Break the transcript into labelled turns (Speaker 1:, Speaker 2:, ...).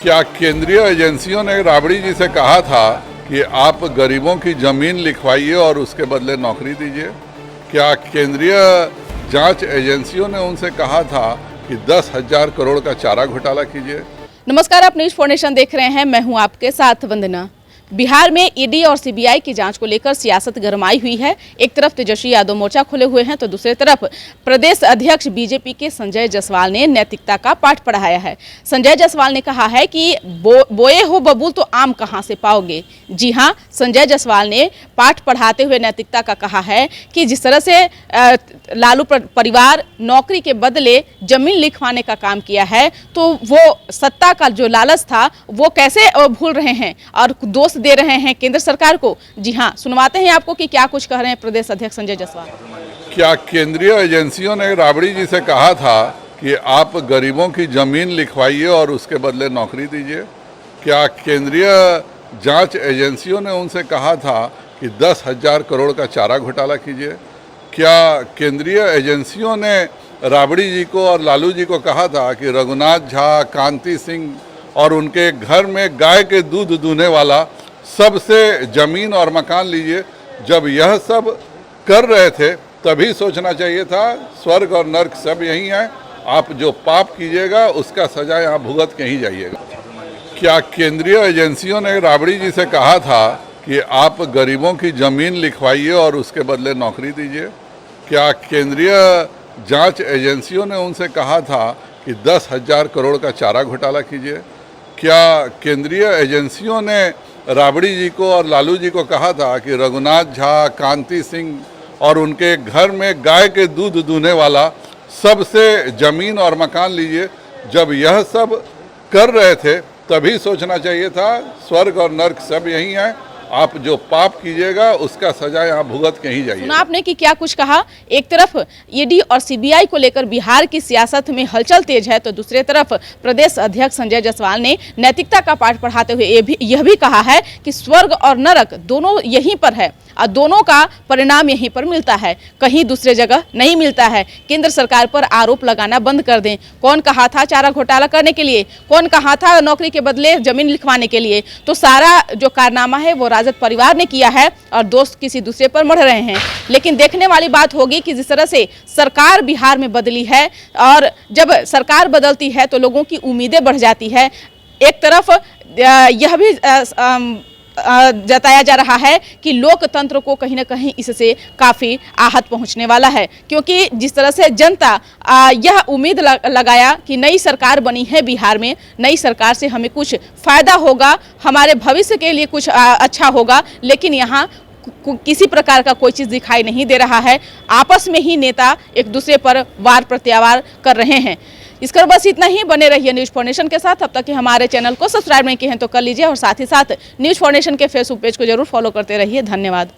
Speaker 1: क्या केंद्रीय एजेंसियों ने राबड़ी जी से कहा था कि आप गरीबों की ज़मीन लिखवाइए और उसके बदले नौकरी दीजिए? क्या केंद्रीय जांच एजेंसियों ने उनसे कहा था कि 10,000 करोड़ का चारा घोटाला कीजिए?
Speaker 2: नमस्कार, आप न्यूज़ फाउंडेशन देख रहे हैं। मैं हूं आपके साथ वंदना। बिहार में ईडी और सीबीआई की जांच को लेकर सियासत गरमाई हुई है। एक तरफ तेजस्वी यादव मोर्चा खुले हुए हैं तो दूसरी तरफ प्रदेश अध्यक्ष बीजेपी के संजय जायसवाल ने नैतिकता का पाठ पढ़ाया है। संजय जायसवाल ने कहा है कि बोए हो बबूल तो आम कहां से पाओगे। जी हां, संजय जायसवाल ने पाठ पढ़ाते हुए नैतिकता का कहा है कि जिस तरह से लालू परिवार नौकरी के बदले जमीन लिखवाने का काम किया है, तो वो सत्ता का जो लालच था वो कैसे भूल रहे हैं और दोष दे रहे हैं केंद्र सरकार को। जी हां, सुनवाते हैं आपको कि क्या कुछ कह रहे हैं प्रदेश अध्यक्ष संजय जायसवाल।
Speaker 1: क्या केंद्रीय एजेंसियों ने राबड़ी जी से कहा था कि आप गरीबों की ज़मीन लिखवाइए और उसके बदले नौकरी दीजिए? क्या केंद्रीय जांच एजेंसियों ने उनसे कहा था कि 10,000 करोड़ का चारा घोटाला कीजिए? क्या केंद्रीय एजेंसियों ने राबड़ी जी को और लालू जी को कहा था कि रघुनाथ झा, कांति सिंह और उनके घर में गाय के दूध दूहने वाला सबसे ज़मीन और मकान लीजिए? जब यह सब कर रहे थे तभी सोचना चाहिए था स्वर्ग और नर्क सब यही है, आप जो पाप कीजिएगा उसका सजा यहाँ भुगत के ही जाइएगा। क्या केंद्रीय एजेंसियों ने राबड़ी जी से कहा था कि आप गरीबों की ज़मीन लिखवाइए और उसके बदले नौकरी दीजिए? क्या केंद्रीय जांच एजेंसियों ने उनसे कहा था कि 10,000 करोड़ का चारा घोटाला कीजिए? क्या केंद्रीय एजेंसियों ने राबड़ी जी को और लालू जी को कहा था कि रघुनाथ झा, कांति सिंह और उनके घर में गाय के दूध दूहने वाला सबसे ज़मीन और मकान लीजिए? जब यह सब कर रहे थे तभी सोचना चाहिए था स्वर्ग और नर्क सब यही है, आप जो पाप कीजिएगा उसका सजा यहाँ भुगत के ही जाइए।
Speaker 2: सुना आपने कि क्या कुछ कहा। एक तरफ ईडी और सीबीआई को लेकर बिहार की सियासत में हलचल तेज है तो दूसरी तरफ प्रदेश अध्यक्ष संजय जायसवाल ने नैतिकता का पाठ पढ़ाते हुए यह भी कहा है कि स्वर्ग और नरक दोनों यहीं पर है और दोनों का परिणाम यहीं पर मिलता है, कहीं दूसरे जगह नहीं मिलता है। केंद्र सरकार पर आरोप लगाना बंद कर दें। कौन कहा था चारा घोटाला करने के लिए? कौन कहा था नौकरी के बदले जमीन लिखवाने के लिए? तो सारा जो कारनामा है वो राजद परिवार ने किया है और दोस्त किसी दूसरे पर मढ़ रहे हैं। लेकिन देखने वाली बात होगी कि जिस तरह से सरकार बिहार में बदली है और जब सरकार बदलती है तो लोगों की उम्मीदें बढ़ जाती है। एक तरफ यह भी जताया जा रहा है कि लोकतंत्र को कहीं ना कहीं इससे काफ़ी आहत पहुंचने वाला है, क्योंकि जिस तरह से जनता यह उम्मीद लगाया कि नई सरकार बनी है बिहार में, नई सरकार से हमें कुछ फ़ायदा होगा, हमारे भविष्य के लिए कुछ अच्छा होगा, लेकिन यहाँ किसी प्रकार का कोई चीज़ दिखाई नहीं दे रहा है। आपस में ही नेता एक दूसरे पर वार प्रत्यावार कर रहे हैं। इसकर बस इतना ही। बने रहिए न्यूज़ फाउंडेशन के साथ। अब तक कि हमारे चैनल को सब्सक्राइब नहीं किए हैं तो कर लीजिए और साथ ही साथ न्यूज़ फाउंडेशन के फेसबुक पेज को जरूर फॉलो करते रहिए। धन्यवाद।